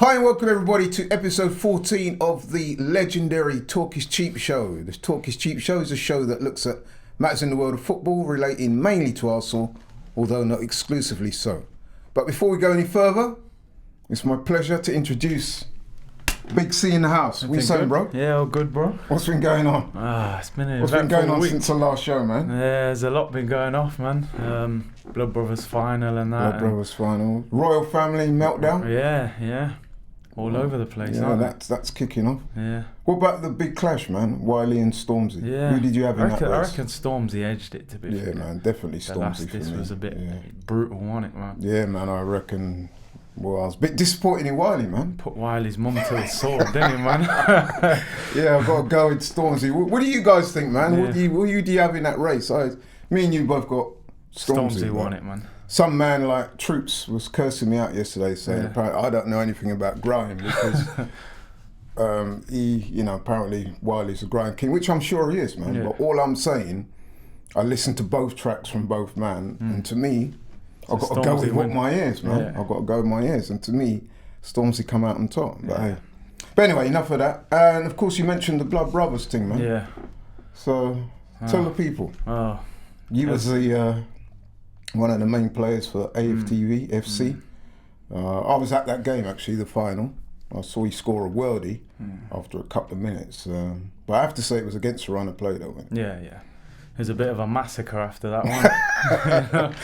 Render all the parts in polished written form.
Hi and welcome everybody to episode 14 of the legendary Talk is Cheap show. The Talk is Cheap show is a show that looks at matters in the world of football relating mainly to Arsenal, although not exclusively so. But before we go any further, it's my pleasure to introduce Big C in the house. What are you saying, bro? Yeah, all good, bro. What's been going on? It's been a What's been going on week since the last show, man? Yeah, there's a lot been going off, man. Blood Brothers final and that. Blood Brothers final. Royal family meltdown? Yeah. All over the place, Yeah, aren't that's kicking off. Yeah. What about the big clash, man? Wiley and Stormzy. Yeah. Who did you have in that race? I reckon Stormzy edged it, to be fair. Yeah, man, definitely The Stormzy last for this me. was a bit brutal, wasn't it, man? Yeah, man, I reckon. Well, I was a bit disappointed in Wiley, man. Put Wiley's mum to the sword, didn't he, man? Yeah, I've got to go with Stormzy. What do you guys think, man? Yeah. What do you have in that race? Me and you both got Stormzy Won it, man. Some man like Troops was cursing me out yesterday, saying apparently I don't know anything about grime because apparently Wiley's a grime king, which I'm sure he is, man. Yeah. But all I'm saying, I listened to both tracks from both man, and to me, I've got to go with what my ears, man. Yeah. I've got to go with my ears, and to me, Stormzy come out on top. But hey, but anyway, enough of that. And of course, you mentioned the Blood Brothers thing, man. Yeah. So tell the people, you was the one of the main players for AFTV, a.f.c. I was at that game actually, the final. I saw you score a worldie after a couple of minutes. But I have to say it was against the run of play though, man. Yeah. It was a bit of a massacre after that one.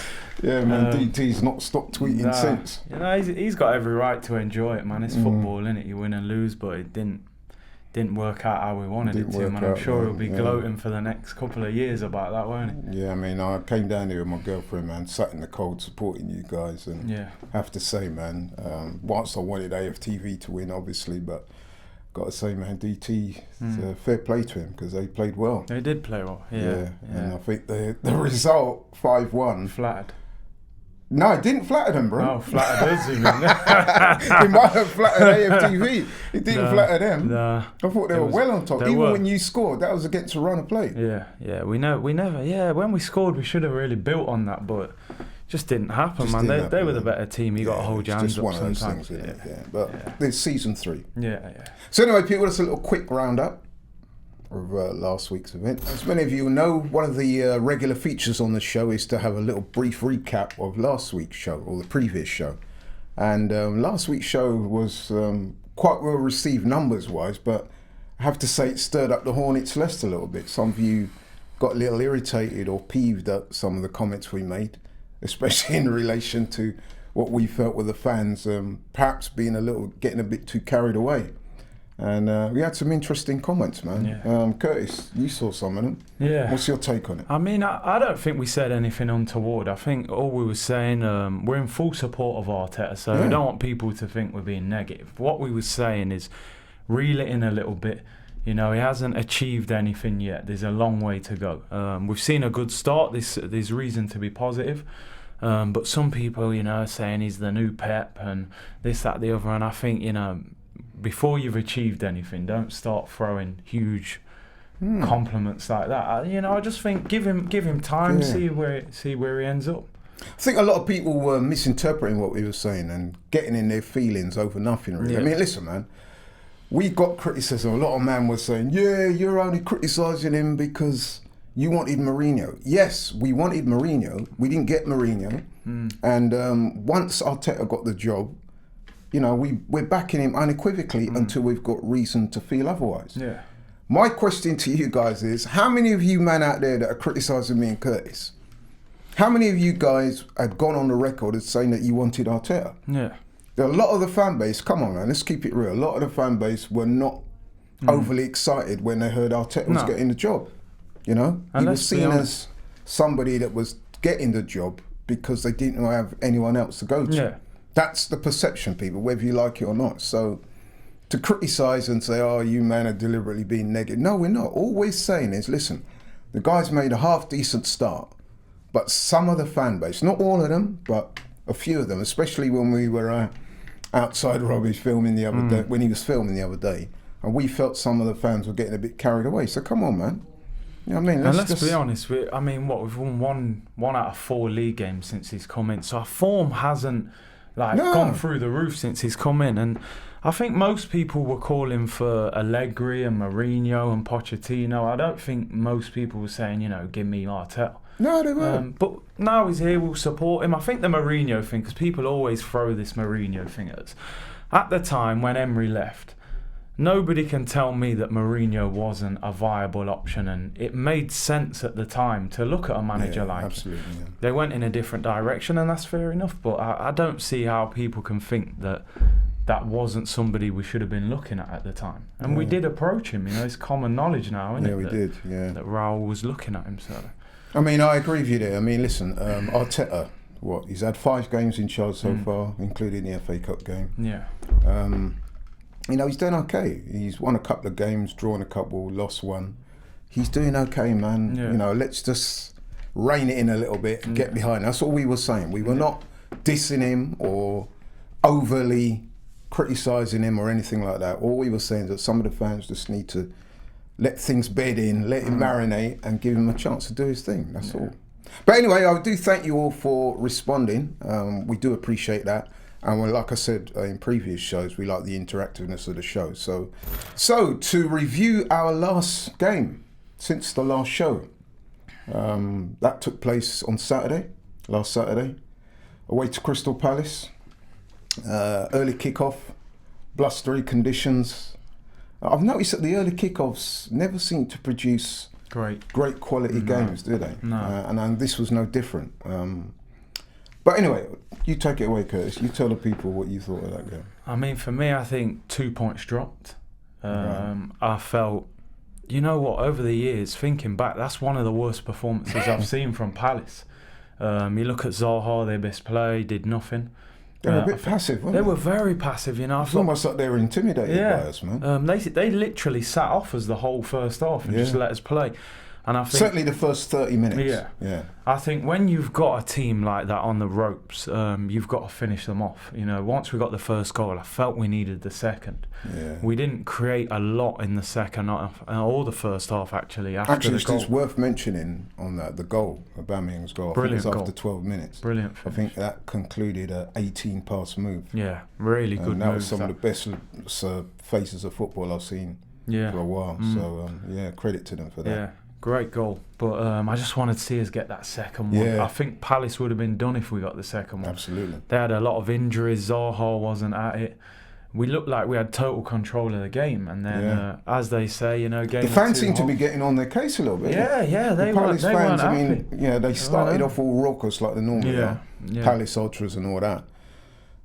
Yeah, man, DT's not stopped tweeting since. You know, he's got every right to enjoy it, man. It's football, innit? You win and lose, but it didn't work out how we wanted it to, man. I'm sure he'll be gloating for the next couple of years about that, won't he? Yeah, I mean, I came down here with my girlfriend, man, sat in the cold supporting you guys, and I have to say, man, whilst I wanted AFTV to win, obviously, but got to say, man, DT, fair play to him because they played well. They did play well, yeah. And I think the result 5-1 flattered. No, it didn't flatter them, bro. Oh, flattered us, you mean? It might have flattered AFTV. It didn't flatter them. Nah. I thought they were well on top. Even when you scored, that was against a run of play. Yeah. We never. Yeah, when we scored, we should have really built on that, but just didn't happen, man. They were the better team. You got to hold your hands up sometimes. Just one of those things, yeah. But there's season 3. Yeah. So anyway, people, that's a little quick roundup of last week's event. As many of you know, one of the regular features on the show is to have a little brief recap of last week's show, or the previous show. And last week's show was quite well received numbers-wise, but I have to say it stirred up the hornet's nest a little bit. Some of you got a little irritated or peeved at some of the comments we made, especially in relation to what we felt were the fans perhaps getting a bit too carried away. And we had some interesting comments, man. Yeah. Curtis, you saw some of them. Yeah. What's your take on it? I mean, I don't think we said anything untoward. I think all we were saying, we're in full support of Arteta, so we don't want people to think we're being negative. What we were saying is reel it in a little bit. You know, he hasn't achieved anything yet. There's a long way to go. We've seen a good start. There's reason to be positive. But some people, you know, are saying he's the new Pep and this, that, the other. And I think, you know, before you've achieved anything, don't start throwing huge compliments like that. I just think give him time, see where he ends up. I think a lot of people were misinterpreting what we were saying and getting in their feelings over nothing, really. I mean, listen, man, we got criticism. A lot of man was saying, you're only criticising him because you wanted Mourinho. Yes, we wanted Mourinho. We didn't get Mourinho. And once Arteta got the job, you know, we're backing him unequivocally until we've got reason to feel otherwise. Yeah. My question to you guys is, how many of you man out there that are criticising me and Curtis, how many of you guys had gone on the record as saying that you wanted Arteta? Yeah. There are a lot of the fan base, come on man, let's keep it real, a lot of the fan base were not overly excited when they heard Arteta was getting the job. You know? And he was seen as somebody that was getting the job because they didn't have anyone else to go to. Yeah. That's the perception, people, whether you like it or not. So to criticise and say, oh, you man are deliberately being negative. No, we're not. All we're saying is, listen, the guy's made a half-decent start, but some of the fan base, not all of them, but a few of them, especially when we were outside Robbie's filming the other day, when he was filming the other day, and we felt some of the fans were getting a bit carried away. So come on, man. You know what I mean? Let's be honest. We've won one out of 4 league games since he's come in. So our form hasn't gone through the roof since he's come in. And I think most people were calling for Allegri and Mourinho and Pochettino. I don't think most people were saying, give me Arteta. No, they weren't. But now he's here, we'll support him. I think the Mourinho thing, because people always throw this Mourinho thing at us. At the time when Emery left, nobody can tell me that Mourinho wasn't a viable option, and it made sense at the time to look at a manager like absolutely, him. yeah. They went in a different direction, and that's fair enough, but I don't see how people can think that wasn't somebody we should have been looking at the time. And we did approach him, it's common knowledge now, isn't it? Yeah, we did, yeah. That Raul was looking at him, so... I mean, I agree with you there. I mean, listen, Arteta, he's had 5 games in charge so far, including the FA Cup game. Yeah. He's doing okay. He's won a couple of games, drawn a couple, lost one. He's doing okay, man. Yeah. Let's just rein it in a little bit and get behind. That's all we were saying. We were not dissing him or overly criticising him or anything like that. All we were saying is that some of the fans just need to let things bed in, let him marinate and give him a chance to do his thing. That's all. But anyway, I do thank you all for responding. We do appreciate that. And like I said in previous shows, we like the interactiveness of the show. So to review our last game since the last show, that took place on last Saturday, away to Crystal Palace. Early kickoff, blustery conditions. I've noticed that the early kickoffs never seem to produce great quality games, do they? No. And this was no different. But anyway, you take it away, Curtis. You tell the people what you thought of that game. I mean, for me, I think 2 points dropped. I felt, over the years, thinking back, that's one of the worst performances I've seen from Palace. You look at Zaha, their best player, did nothing. They were a bit passive, weren't they? They were very passive, It's almost like they were intimidated by us, man. They literally sat off us the whole first half and just let us play. And I think certainly the first 30 minutes. Yeah. I think when you've got a team like that on the ropes, you've got to finish them off. Once we got the first goal, I felt we needed the second. Yeah. We didn't create a lot in the second half, or the first half actually. After the goal. It's worth mentioning on that the goal, Aubameyang's goal. Brilliant I think it was goal. after 12 minutes. Brilliant finish. I think that concluded a 18-pass move. Yeah, really good. And that was some of the best faces of football I've seen for a while. So credit to them for that. Yeah. Great goal, but I just wanted to see us get that second one. Yeah. I think Palace would have been done if we got the second one. Absolutely. They had a lot of injuries. Zaha wasn't at it. We looked like we had total control of the game, and then, as they say, game. The fans seem to be getting on their case a little bit. Yeah, they Palace weren't fans. happy. I mean, they started off all raucous like they normally are. Yeah. Palace ultras and all that.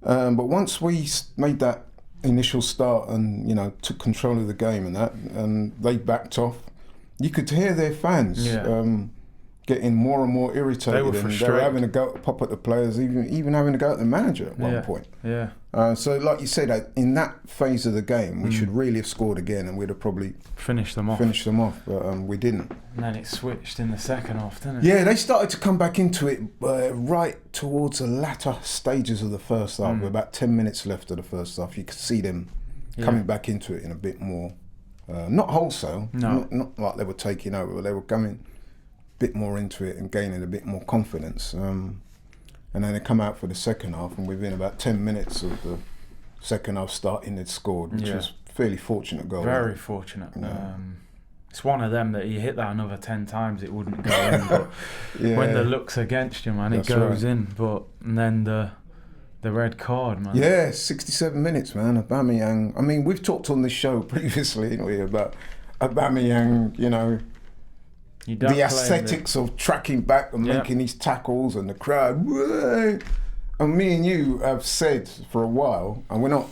But once we made that initial start and took control of the game and they backed off. You could hear their fans getting more and more irritated. They were frustrated. They were having a go at pop at the players, even having a go at the manager at one point. Yeah. So, like you said, in that phase of the game, we should really have scored again, and we'd have probably finished them off. But we didn't. And then it switched in the second half, didn't it? Yeah, they started to come back into it right towards the latter stages of the first half. With about 10 minutes left of the first half, you could see them coming back into it in a bit more. Not wholesale, not like they were taking over, but they were coming a bit more into it and gaining a bit more confidence. And then they come out for the second half, and within about 10 minutes of the second half starting, they'd scored, which was a fairly fortunate goal. Very fortunate. Yeah. It's one of them that you hit that another 10 times, it wouldn't go in. But when the luck's against you, man, it goes in. And then the red card, man. Yeah, 67 minutes, man. Aubameyang. I mean, we've talked on this show previously, haven't we, about Aubameyang, the aesthetics of tracking back and making these tackles and the crowd. Whoa! And me and you have said for a while, and we're not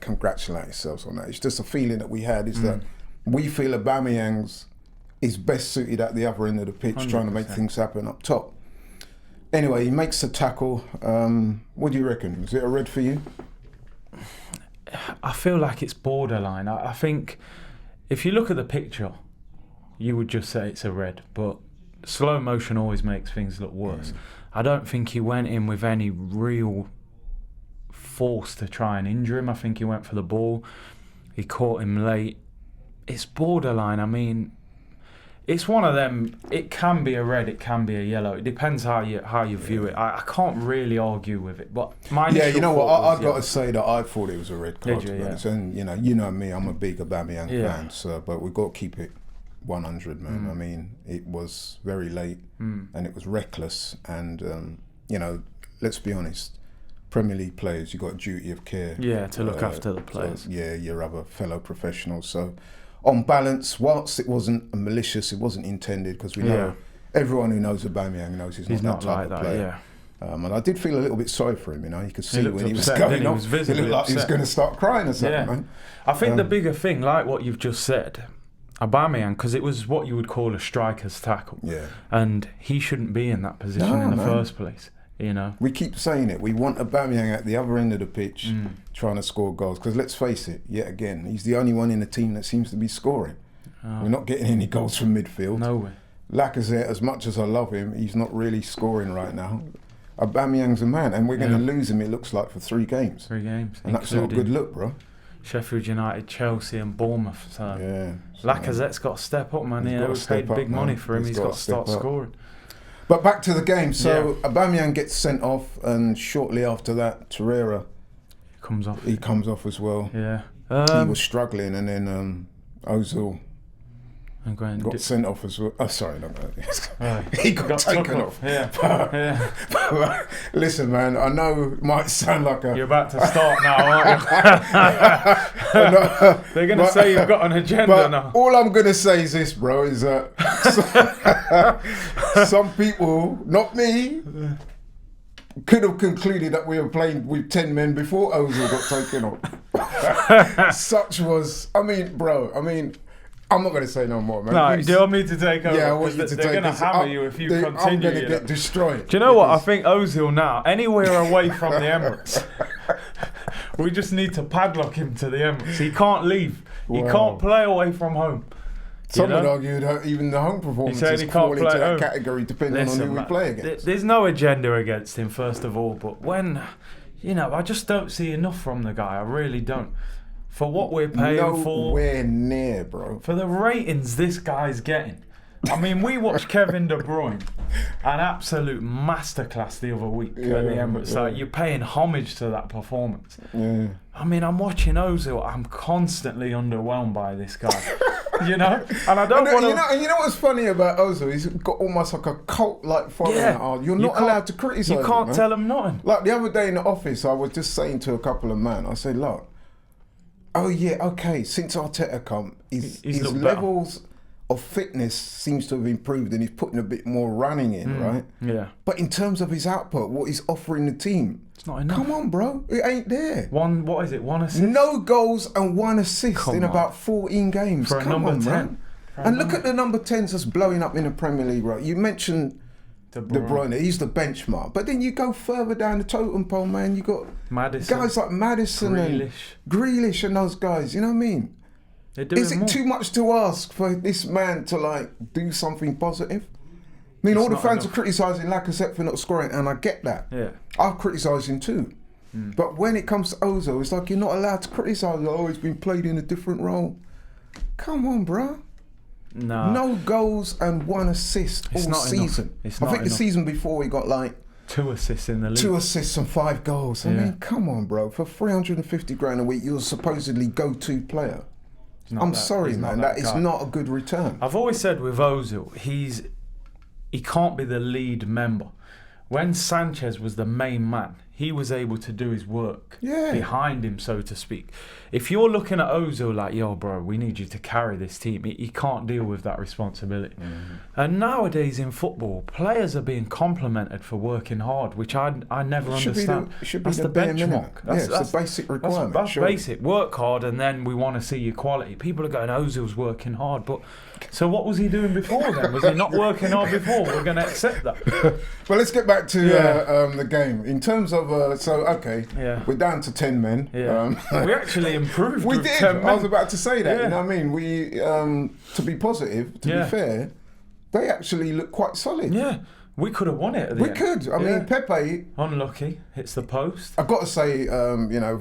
congratulating ourselves on that. It's just a feeling that we had is that we feel Aubameyang's is best suited at the other end of the pitch, 100%. Trying to make things happen up top. Anyway, he makes the tackle. What do you reckon? Is it a red for you? I feel like it's borderline. I think if you look at the picture, you would just say it's a red, but slow motion always makes things look worse. I don't think he went in with any real force to try and injure him. I think he went for the ball. He caught him late. It's borderline. I mean, it's one of them. It can be a red, it can be a yellow. It depends how you view it. I can't really argue with it, but my initial you know what? thought I've got to say that I thought it was a red card. To be honest. And you know me, I'm a big Aubameyang fan. So, but we've got to keep it 100, man. I mean, it was very late, and it was reckless. And you know, let's be honest. Premier League players, you've got a duty of care. Yeah, to look after the players. So, your other fellow professionals. So, on balance, whilst it wasn't malicious, it wasn't intended, because we know everyone who knows Aubameyang knows he's not that type of player. And I did feel a little bit sorry for him. You know, you could see when he was going off, he looked like he was going to start crying or something. Man. I think the bigger thing, like what you've just said, Aubameyang, because it was what you would call a striker's tackle, and he shouldn't be in that position in the first place. You know, we keep saying it. We want Aubameyang at the other end of the pitch, trying to score goals. Because let's face it, yet again, he's the only one in the team that seems to be scoring. We're not getting any goals from midfield. No way. Lacazette, as much as I love him, he's not really scoring right now. Aubameyang's a man, and we're going to lose him. It looks like for 3 games. 3 games, and that's not a good look, bro. Sheffield United, Chelsea, and Bournemouth. So Lacazette's got to step up, man. You know, we paid big money for him. He's got to start scoring. But back to the game. So Aubameyang gets sent off, and shortly after that, Torreira comes off. He comes off as well. Yeah, he was struggling, and then Ozil got sent off as well. Oh, sorry, no. He got taken off. But listen, man, I know it might sound like a... You're about to start now, aren't you? They're going to say you've got an agenda now. All I'm going to say is this, bro, is that some people, not me, could have concluded that we were playing with 10 men before Ozil got taken off. Such was... I mean, bro, I'm not going to say no more, man. No, do you want me to take over? Yeah, I want you to they're going to hammer you if you continue. I'm going to get destroyed. Do you know what? I think Ozil now, anywhere away from the Emirates, we just need to padlock him to the Emirates. He can't leave. He can't play away from home. Some would argue that even the home performances fall into that category depending on who we play against. There's no agenda against him, first of all, but when, I just don't see enough from the guy. I really don't. For what we're paying for. Nowhere near, bro. For the ratings this guy's getting. I mean, we watched Kevin De Bruyne, an absolute masterclass the other week at the Emirates. Like, you're paying homage to that performance. Yeah. I mean, I'm watching Ozil. I'm constantly underwhelmed by this guy. And I don't want to... You know what's funny about Ozil? He's got almost like a cult-like following. Yeah. You're not allowed to criticise him. You can't tell him nothing. Like the other day in the office, I was just saying to a couple of men, I said, look, since Arteta come, his levels of fitness seems to have improved, and he's putting a bit more running in, right? Yeah. But in terms of his output, what he's offering the team, it's not enough. Come on, bro, it ain't there. One assist? No goals and 1 assist in about 14 games. For a number 10. And look at the number 10s that's blowing up in the Premier League, right? You mentioned De Bruyne, he's the benchmark. But then you go further down the totem pole, man, you got guys like Maddison and Grealish and those guys, you know what I mean? Is it too much to ask for this man to do something positive? I mean, all the fans are criticising Lacazette for not scoring, and I get that. Yeah, I've criticised him too. But when it comes to Ozil, it's like you're not allowed to criticise. He's been played in a different role. Come on, bro. No goals and 1 assist all season. I think the season before he got 2 assists in the league. 2 assists and 5 goals. I mean, come on, bro. For 350 grand a week, you're supposedly go-to player. I'm sorry, man. That is not a good return. I've always said with Ozil, he can't be the lead member. When Sanchez was the main man, he was able to do his work behind him, so to speak. If you're looking at Ozil like, yo, bro, we need you to carry this team, he can't deal with that responsibility. And nowadays in football, players are being complimented for working hard, which I never understand. That's the benchmark. That's the basic requirement. That's basic. Work hard, and then we want to see your quality. People are going, Ozil's working hard, but so what was he doing before then? Was he not working hard before? We're going to accept that. Well, let's get back to the game. In terms of, we're down to 10 men. Yeah. We actually improved. We did. 10 men. I was about to say that. You know what I mean? We, to be positive, to be fair, they actually look quite solid. Yeah. We could have won it at the We end. could. I mean, Pepe. Unlucky. Hits the post. I've got to say, if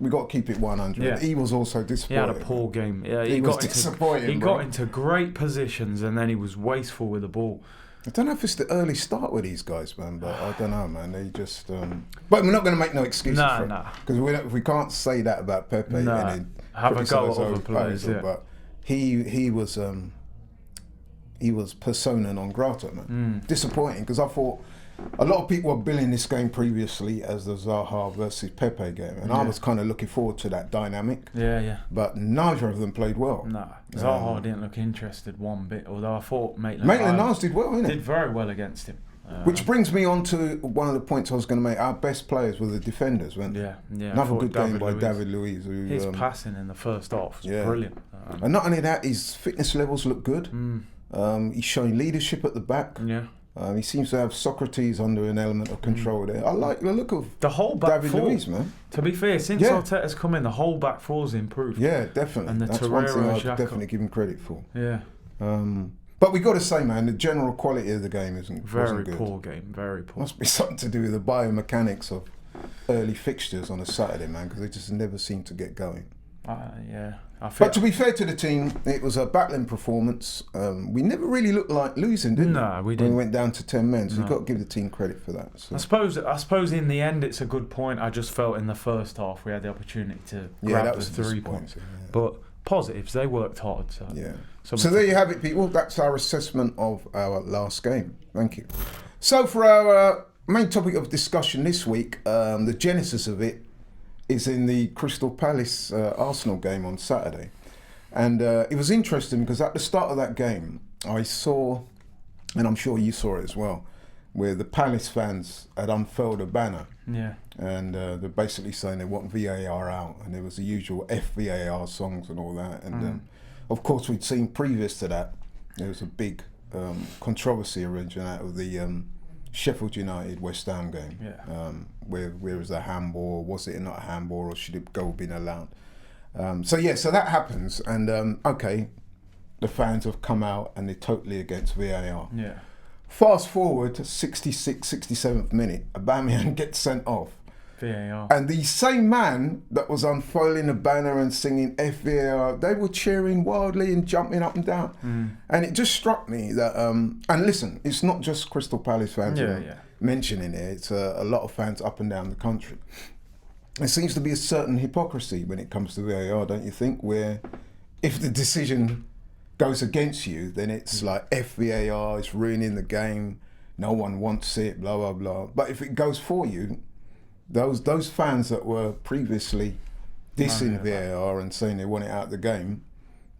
we got to keep it 100. Yeah. He was also disappointing. He had a poor game. Yeah, he was disappointing. He got into great positions and then he was wasteful with the ball. I don't know if it's the early start with these guys, man, but I don't know, man. They just... But we're not going to make no excuses for it. Because we can't say that about Pepe. Nah. And Have a go at other players, yeah. But he was persona non grata, man. Disappointing, because I thought a lot of people were billing this game previously as the Zaha versus Pepe game, and I was kind of looking forward to that dynamic. Yeah. But neither of them played well. No, Zaha didn't look interested one bit, although I thought Maitland-Niles did well, didn't he? Did very well against him. Which brings me on to one of the points I was going to make. Our best players were the defenders, weren't they? Yeah. Another good game by David Luiz. His passing in the first half was brilliant. And not only that, his fitness levels look good. He's showing leadership at the back. Yeah. He seems to have Socrates under an element of control there. I like the look of the whole back David four. Luiz, man. To be fair, since Arteta's come in, the whole back four's improved. Yeah, definitely. And the That's one thing I'd definitely give him credit for. Yeah. But we got to say, man, the general quality of the game wasn't good. Very poor game, very poor. Must be something to do with the biomechanics of early fixtures on a Saturday, man, because they just never seem to get going. But to be fair to the team, it was a battling performance. We never really looked like losing, did we? No, we didn't. When we went down to 10 men, so you've got to give the team credit for that. So. I suppose in the end it's a good point. I just felt in the first half we had the opportunity to grab the 3 points. Yeah. But positives, they worked hard. So there you have it, people. That's our assessment of our last game. Thank you. So for our main topic of discussion this week, the genesis of it is in the Crystal Palace Arsenal game on Saturday. And it was interesting because at the start of that game, I saw, and I'm sure you saw it as well, where the Palace fans had unfurled a banner. Yeah. And they're basically saying they want VAR out, and there was the usual VAR songs and all that. And of course, we'd seen previous to that, there was a big controversy originating out of the Sheffield United West Ham game. Yeah. Where was the handball? Was it not a handball, or should it goal been allowed? So that happens, and the fans have come out and they're totally against VAR. Yeah. Fast forward to 66th, 67th minute, Aubameyang gets sent off. VAR. And the same man that was unfurling the banner and singing VAR, they were cheering wildly and jumping up and down. And it just struck me that, and listen, it's not just Crystal Palace fans mentioning it, it's a lot of fans up and down the country. There seems to be a certain hypocrisy when it comes to VAR, don't you think? Where if the decision goes against you, then it's like VAR, it's ruining the game, no one wants it, blah, blah, blah. But if it goes for you, those fans that were previously dissing VAR and saying they want it out of the game,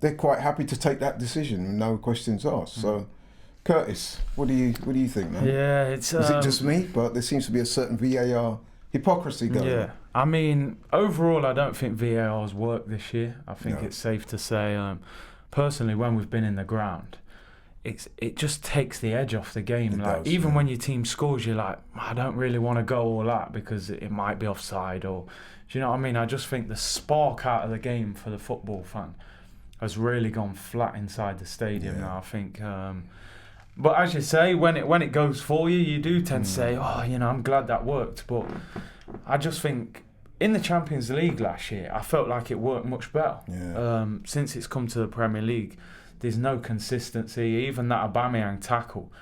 they're quite happy to take that decision, no questions asked. So, Curtis, what do you think, man? Yeah, is it just me? But there seems to be a certain VAR hypocrisy going on. Yeah, I mean, overall, I don't think VAR's worked this year. I think it's safe to say, personally, when we've been in the ground, it just takes the edge off the game. Even when your team scores, you're like, I don't really want to go all out because it might be offside, or do you know what I mean? I just think the spark out of the game for the football fan has really gone flat inside the stadium now. I think, but as you say, when it goes for you, you do tend to say, I'm glad that worked. But I just think in the Champions League last year, I felt like it worked much better. Yeah. Since it's come to the Premier League, there's no consistency. Even that Aubameyang tackle,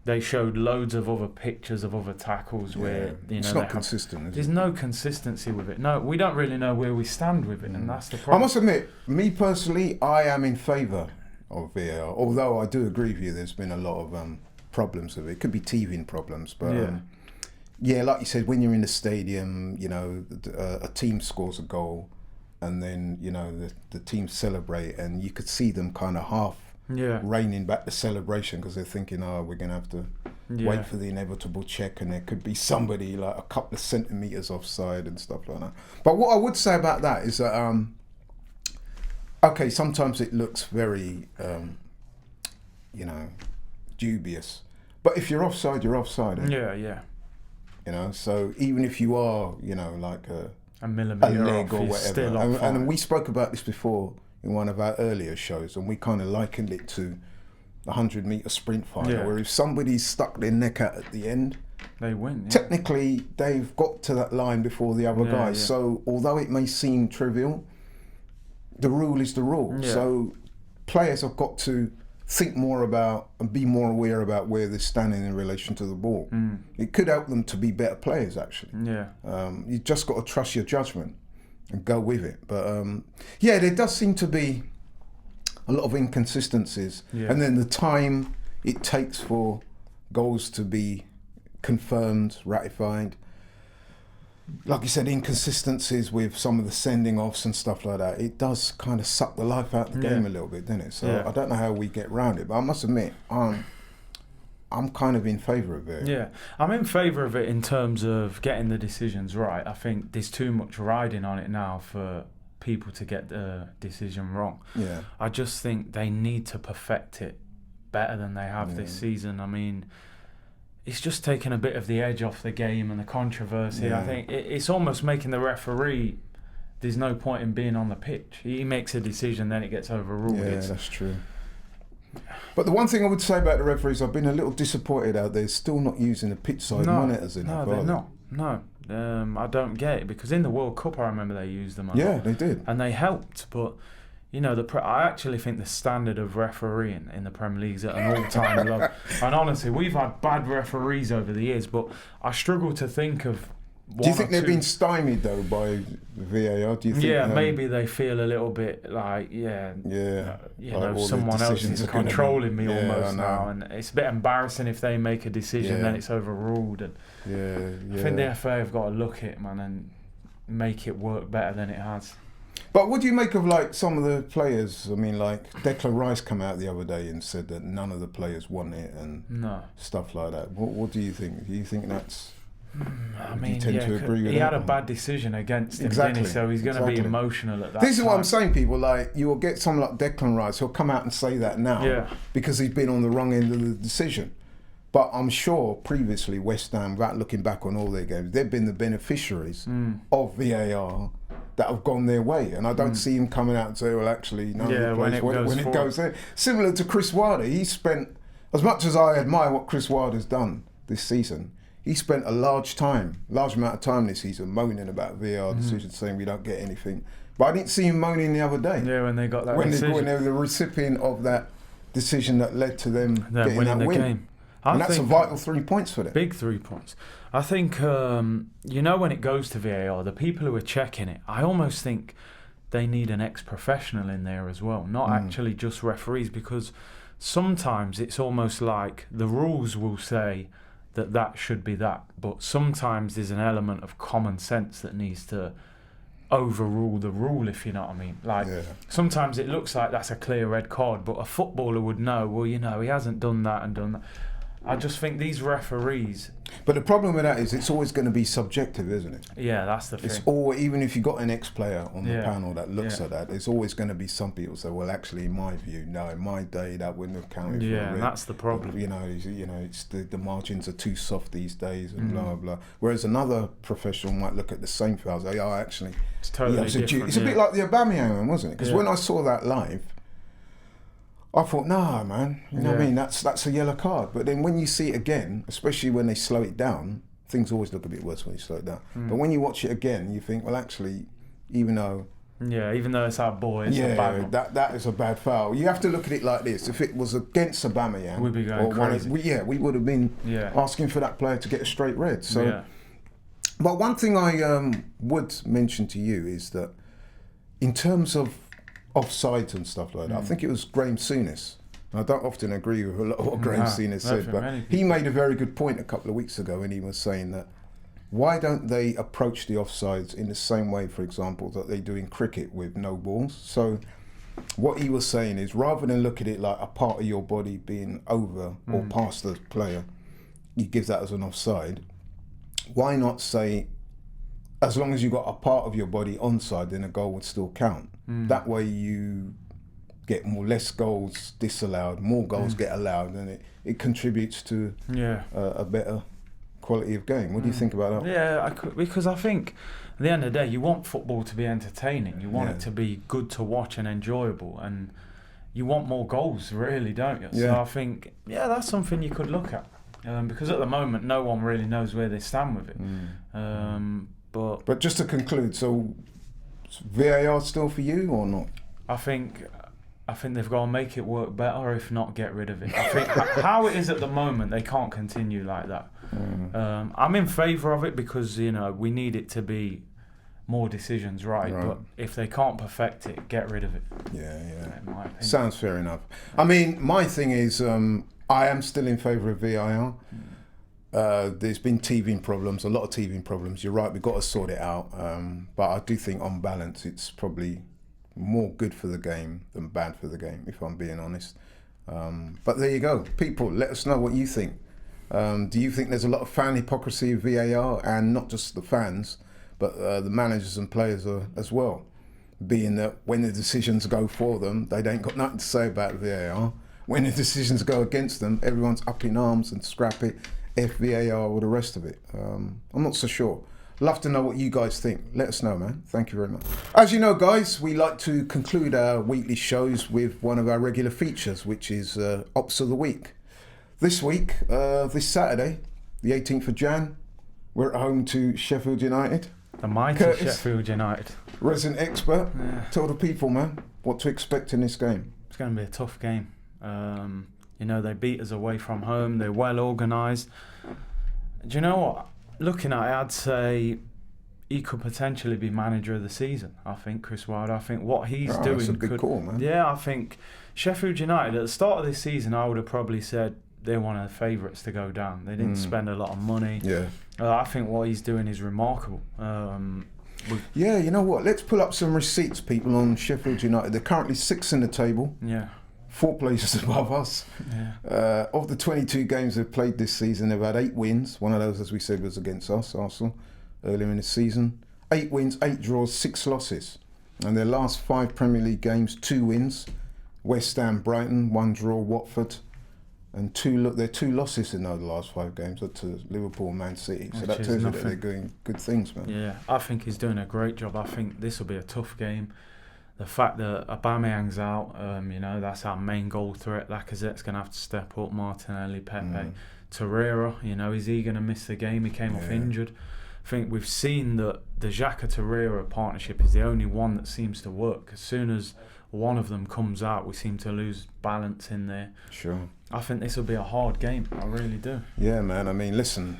they showed loads of other pictures of other tackles where it's not consistent. There's no consistency with it. No, we don't really know where we stand with it, and that's the problem. I must admit, me personally, I am in favour of VAR. Although I do agree with you, there's been a lot of problems with it. It could be teething problems, but like you said, when you're in the stadium, a team scores a goal, and then the team celebrate, and you could see them kind of half reining back the celebration because they're thinking, we're going to have to wait for the inevitable check, and there could be somebody like a couple of centimetres offside and stuff like that. But what I would say about that is that sometimes it looks very dubious, but if you're offside, you're offside. So even if you are like a millimetre leg off, or whatever, and we spoke about this before in one of our earlier shows, and we kind of likened it to 100-metre sprint final, Yeah. where if somebody's stuck their neck out at the end, They win. Yeah. technically they've got to that line before the other guys. Yeah. So although it may seem trivial, the rule is the rule. Yeah. So players have got to think more about and be more aware about where they're standing in relation to the ball. It could help them to be better players, actually. Yeah. You just got to trust your judgment and go with it. But yeah, there does seem to be a lot of inconsistencies. Yeah. And then the time it takes for goals to be confirmed, ratified. Like you said, inconsistencies with some of the sending offs and stuff like that. It does kind of suck the life out of the game a little bit, doesn't it? So Yeah. I don't know how we get around it, but I must admit, I'm kind of in favour of it. Yeah, I'm in favour of it in terms of getting the decisions right. I think there's too much riding on it now for people to get the decision wrong. Yeah. I just think they need to perfect it better than they have this season. I mean, it's just taken a bit of the edge off the game and the controversy. Yeah. I think it's almost making the referee, there's no point in being on the pitch. He makes a decision, then it gets overruled. Yeah, that's true. But the one thing I would say about the referees, I've been a little disappointed out there, still not using the pitch side monitors enough. No, they're not. No, I don't get it, because in the World Cup I remember they used them. Yeah, they did. And they helped, but you know, I actually think the standard of refereeing in the Premier League is at an all-time low. And honestly, we've had bad referees over the years, but I struggle to think of one. Do you think they've been stymied though by VAR? Do you think? Yeah, maybe they feel a little bit like, you like know, all someone the else decisions is are gonna be- controlling me Yeah, almost I know. now, and it's a bit embarrassing if they make a decision, Yeah. then it's overruled. And Yeah. I think the FA have got to look at it, man, and make it work better than it has. But what do you make of like some of the players? I mean, like Declan Rice come out the other day and said that none of the players want it and stuff like that. What do you think? Do you think that's? I do mean, you tend to agree with he that? had a bad decision against him, Exactly, didn't he? So he's going to be exactly. emotional at that This is what I'm time. saying, people. Like, you will get someone like Declan Rice who'll come out and say that now because he's been on the wrong end of the decision. But I'm sure previously West Ham, without looking back on all their games, they've been the beneficiaries of VAR that have gone their way. And I don't see him coming out and say, well, actually, no, when it goes there. Similar to Chris Wilder, he spent, as much as I admire what Chris Wilder's done this season, he spent a large amount of time this season moaning about VAR decisions, saying we don't get anything. But I didn't see him moaning the other day. Yeah, when they got that when decision. they were the recipient of that decision that led to them getting winning that the win. game. And that's a vital 3 points for them. Big 3 points. I think, you know, when it goes to VAR, the people who are checking it, I almost think they need an ex-professional in there as well, not actually just referees, because sometimes it's almost like the rules will say that should be that, but sometimes there's an element of common sense that needs to overrule the rule, if you know what I mean. Like, sometimes it looks like that's a clear red card, but a footballer would know, well, you know, he hasn't done that and done that. I just think these referees... But the problem with that is it's always going to be subjective, isn't it? Yeah, that's the thing. It's all, even if you've got an ex-player on the panel that looks at that, there's always going to be some people say, well, actually, in my view, no, in my day, that wouldn't have counted for a red. Yeah, that's the problem. You know, it's the margins are too soft these days and blah, blah, blah. Whereas another professional might look at the same foul and say, oh, actually... It's totally different. It's a bit like the Aubameyang one, wasn't it? Because when I saw that live, I thought, nah, man, you know what I mean? That's a yellow card. But then when you see it again, especially when they slow it down, things always look a bit worse when you slow it down. But when you watch it again, you think, well, actually, even though it's our boy, it's a bad one. that is a bad foul. You have to look at it like this. If it was against Aubameyang, we'd be going crazy. We would have been asking for that player to get a straight red. So, but one thing I would mention to you is that in terms of offsides and stuff like that, I think it was Graham Souness. I don't often agree with a lot of what Graham Souness said, but he made a very good point a couple of weeks ago, and he was saying that why don't they approach the offsides in the same way, for example, that they do in cricket with no balls? So what he was saying is, rather than look at it like a part of your body being over or past the player, you give that as an offside. Why not say, as long as you got a part of your body onside, then a goal would still count. That way you get less goals disallowed, more goals get allowed, and it contributes to a better quality of game. What do you think about that? Yeah, because I think at the end of the day, you want football to be entertaining. You want it to be good to watch and enjoyable. And you want more goals, really, don't you? Yeah. So I think, that's something you could look at. Because at the moment, no one really knows where they stand with it. But just to conclude, so VAR still for you or not? I think they've got to make it work better, if not get rid of it. I think how it is at the moment, they can't continue like that. I'm in favour of it because, we need it to be more decisions right. But if they can't perfect it, get rid of it. Yeah. In my opinion. Sounds fair enough. I mean, my thing is, I am still in favour of VAR. There's been teething problems, a lot of teething problems. You're right, we've got to sort it out. But I do think on balance, it's probably more good for the game than bad for the game, if I'm being honest. But there you go. People, let us know what you think. Do you think there's a lot of fan hypocrisy of VAR, and not just the fans, but the managers and players as well? Being that when the decisions go for them, they ain't got nothing to say about VAR. When the decisions go against them, everyone's up in arms and scrappy, VAR, or the rest of it. I'm not so sure. Love to know what you guys think. Let us know, man. Thank you very much. As you know, guys, we like to conclude our weekly shows with one of our regular features, which is Ops of the Week. This week, this Saturday, the 18th of Jan, we're at home to Sheffield United. The mighty Curtis, Sheffield United. Resident expert. Tell the people, man, what to expect in this game. It's going to be a tough game. They beat us away from home. They're well organised. Do you know what? Looking at it, I'd say he could potentially be manager of the season. I think Chris Wilder. I think what he's doing. That's a big call, man. Yeah, I think Sheffield United at the start of this season, I would have probably said they're one of the favourites to go down. They didn't spend a lot of money. Yeah. I think what he's doing is remarkable. Yeah, you know what? Let's pull up some receipts, people, on Sheffield United. They're currently 6th in the table. Yeah. 4 places above us. Yeah. Of the 22 games they've played this season, they've had 8 wins. One of those, as we said, was against us, Arsenal, earlier in the season. 8 wins, 8 draws, 6 losses. And their last 5 Premier League games, 2 wins. West Ham, Brighton, 1 draw, Watford. And 2 losses in those last 5 games to Liverpool and Man City. So that tells you that they're doing good things, man. Yeah, I think he's doing a great job. I think this will be a tough game. The fact that Aubameyang's out, that's our main goal threat. Lacazette's going to have to step up. Martinelli, Pepe, Torreira, is he going to miss the game? He came off injured. I think we've seen that the Xhaka-Torreira partnership is the only one that seems to work. As soon as one of them comes out, we seem to lose balance in there. Sure. I think this will be a hard game. I really do. Yeah, man. I mean, listen,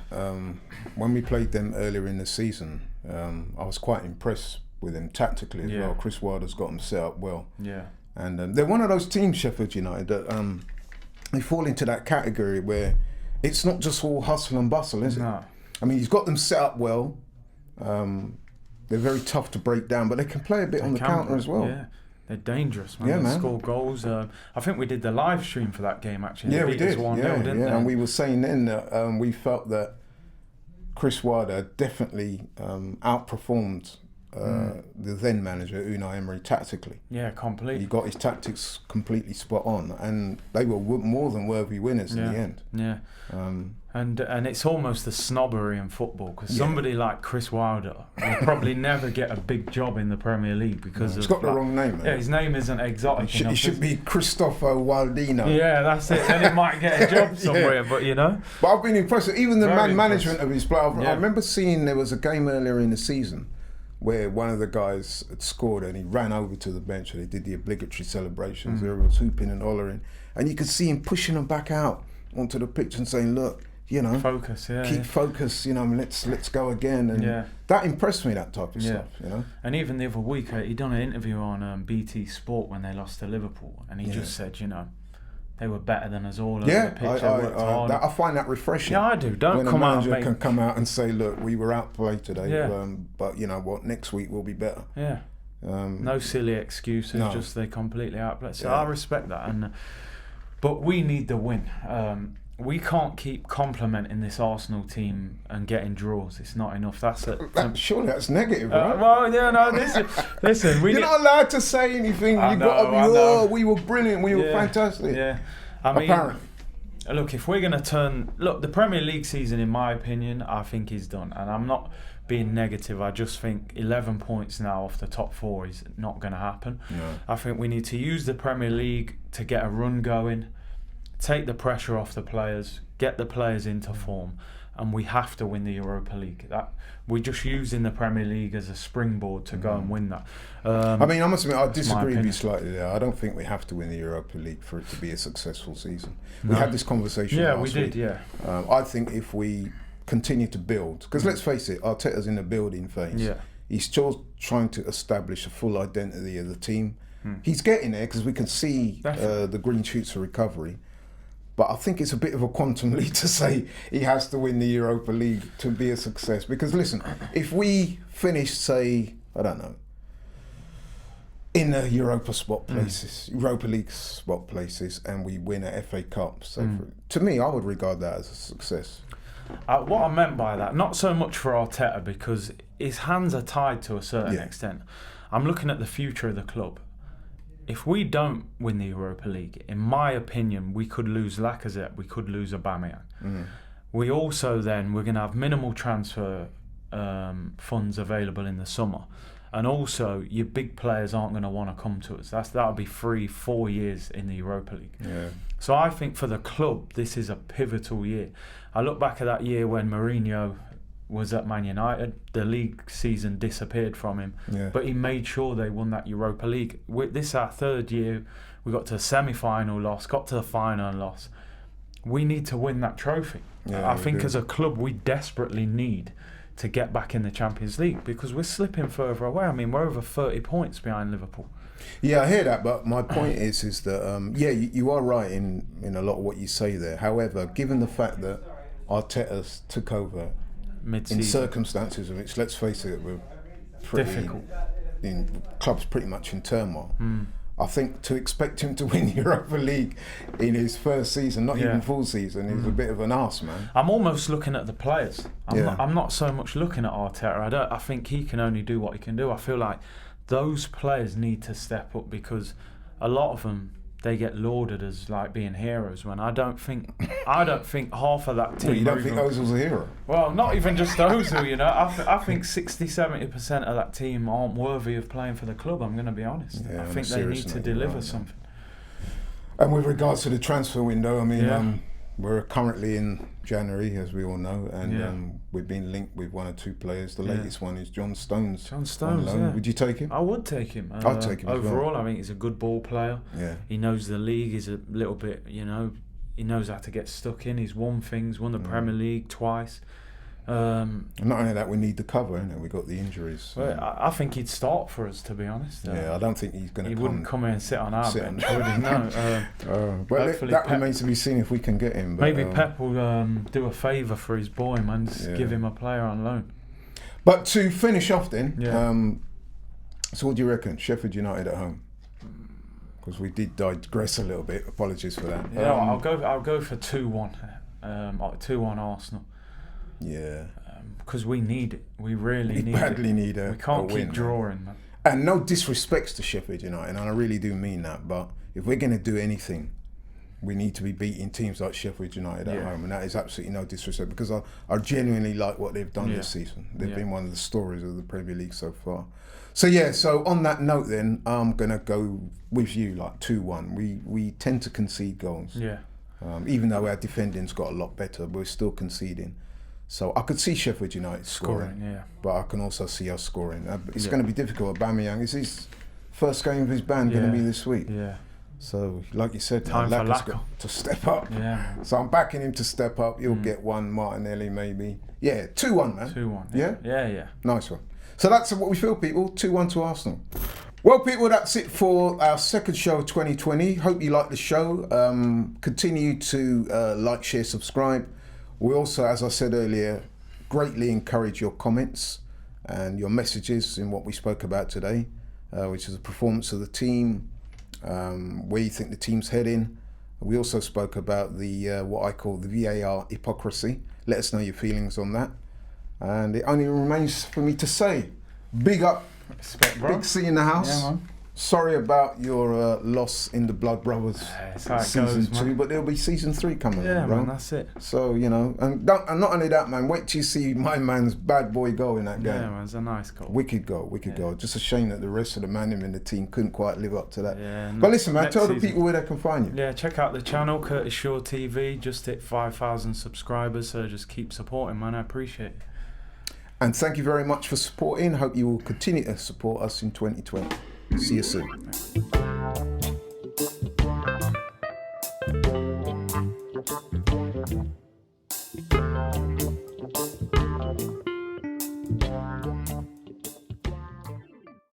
when we played them earlier in the season, I was quite impressed with them tactically as well. Chris Wilder's got them set up well. Yeah. And they're one of those teams, Sheffield United, that they fall into that category where it's not just all hustle and bustle, is it? No. I mean, he's got them set up well. They're very tough to break down, but they can play a bit on the counter as well. Yeah. They're dangerous, man. Yeah, they man. score goals. I think we did the live stream for that game, actually. Yeah, we did. Didn't they? And we were saying then that we felt that Chris Wilder definitely outperformed the then manager, Unai Emery, tactically. Yeah, completely. He got his tactics completely spot on, and they were more than worthy winners in the end. Yeah. And it's almost the snobbery in football, because somebody like Chris Wilder will probably never get a big job in the Premier League because he's got the wrong name, man. Yeah, his name isn't exotic enough. He should be Cristofo Waldino. Yeah, that's it. Then it might get a job somewhere, but But I've been impressed. Even the management of his player. Yeah. I remember seeing there was a game earlier in the season where one of the guys had scored and he ran over to the bench and they did the obligatory celebrations. Everyone was hooping and hollering, and you could see him pushing them back out onto the pitch and saying, "Look, focus, keep focus. Let's go again." And that impressed me. That type of stuff, And even the other week, he done an interview on BT Sport when they lost to Liverpool, and he just said, they were better than us all over the pitch. I find that refreshing. Yeah, I do. Don't when come a out, manager can come out and say, "Look, we were outplayed today, but you know what? Next week we'll be better." Yeah. No silly excuses. Just they completely outplayed. So I respect that, but we need the win. We can't keep complimenting this Arsenal team and getting draws. It's not enough. Surely that's negative, right? Listen. You're not allowed to say anything. You've got to be, we were brilliant, we were fantastic. Yeah. Apparently. Look, if we're going to the Premier League season, in my opinion, I think is done. And I'm not being negative. I just think 11 points now off the top 4 is not going to happen. No. I think we need to use the Premier League to get a run going, take the pressure off the players, get the players into form, and we have to win the Europa League. We're just using the Premier League as a springboard to go and win that. I mean, I must admit, I disagree with you slightly there. I don't think we have to win the Europa League for it to be a successful season. We had this conversation last week. Yeah, we did, yeah. I think if we continue to build, because let's face it, Arteta's in the building phase. Yeah. He's still trying to establish a full identity of the team. He's getting there because we can see the green shoots of recovery. But I think it's a bit of a quantum leap to say he has to win the Europa League to be a success. Because listen, if we finish, say, I don't know, in the Europa League spot places, and we win a FA Cup, to me, I would regard that as a success. What I meant by that, not so much for Arteta, because his hands are tied to a certain extent. I'm looking at the future of the club. If we don't win the Europa League, in my opinion, we could lose Lacazette, we could lose Aubameyang. We also we're going to have minimal transfer funds available in the summer. And also, your big players aren't going to want to come to us. That'll be 3-4 years in the Europa League. Yeah. So I think for the club, this is a pivotal year. I look back at that year when Mourinho was at Man United. The league season disappeared from him, but he made sure they won that Europa League. This is our 3rd year. We got to the semi-final, loss, got to the final and loss. We need to win that trophy. I think as a club, we desperately need to get back in the Champions League because we're slipping further away. I mean, we're over 30 points behind Liverpool. Yeah, I hear that, but my point is that you are right in a lot of what you say there. However, given the fact that Arteta took over mid-season, in circumstances in which, let's face it, we're pretty difficult. In clubs pretty much in turmoil. I think to expect him to win the Europa League in his first season, not even full season, is a bit of an arse, man. I'm almost looking at the players. I'm not so much looking at Arteta. I think he can only do what he can do. I feel like those players need to step up because a lot of them, they get lauded as like being heroes when I don't think half of that team. Well, you don't think Ozil's a hero? Well, not even just Ozil, you know. I think 60-70% of that team aren't worthy of playing for the club. I'm going to be honest. I think they need to deliver something. And with regards to the transfer window, I mean, we're currently in January, as we all know, and we've been linked with 1 or 2 players. The latest one is John Stones. John Stones, on loan. Would you take him? I would take him. I'd take him overall, as well. I think he's a good ball player. Yeah. He knows the league. He's a little bit, he knows how to get stuck in. He's won things, won the Premier League twice. And not only that, we need the cover, innit? We got the injuries. Well, I think he'd start for us, to be honest. I don't think he's going to. He wouldn't come in and sit on our bench, would he? No. But that remains to be seen if we can get him. But, maybe Pep will do a favour for his boy, man. Just give him a player on loan. But to finish off, then, so what do you reckon? Sheffield United at home? Because we did digress a little bit. Apologies for that. Yeah, I'll go for 2-1. 2-1 Arsenal. Yeah. Because we need it. We really need it. We badly need it. We can't keep win, drawing, man. And no disrespects to Sheffield United, and I really do mean that, but if we're going to do anything, we need to be beating teams like Sheffield United at home, and that is absolutely no disrespect because I genuinely like what they've done this season. They've been one of the stories of the Premier League so far. So on that note then, I'm going to go with you, like 2-1. We tend to concede goals. Yeah. Even though our defending's got a lot better, we're still conceding. So I could see Sheffield United scoring, but I can also see us scoring. It's going to be difficult. Aubameyang, is his first game of his band going to be this week? Yeah. So, like you said, time for Lacazette got to step up. Yeah. So I'm backing him to step up. You'll get one, Martinelli maybe. Yeah, 2-1, man. 2-1. Yeah? Yeah. Nice one. So that's what we feel, people. 2-1 to Arsenal. Well, people, that's it for our second show of 2020. Hope you like the show. Continue to like, share, subscribe. We also, as I said earlier, greatly encourage your comments and your messages in what we spoke about today, which is the performance of the team, where you think the team's heading. We also spoke about the what I call the VAR hypocrisy. Let us know your feelings on that. And it only remains for me to say, big up, respect, bro. Big C in the house. Yeah, man. sorry about your loss in the Blood Brothers That's how it season goes, 2, man. but there'll be season 3 coming. Yeah, bro. man, that's it. So and not only that, man. Wait till you see my man's bad boy go in that game. Yeah, man, it's a nice goal. Wicked goal. Just a shame that the rest of the man in the team couldn't quite live up to that. Yeah, but listen, man, next tell the season. people where they can find you. Yeah, check out the channel, Curtis Shaw TV. Just hit 5,000 subscribers, so just keep supporting, man. I appreciate it. And thank you very much for supporting. Hope you will continue to support us in 2020. See you soon.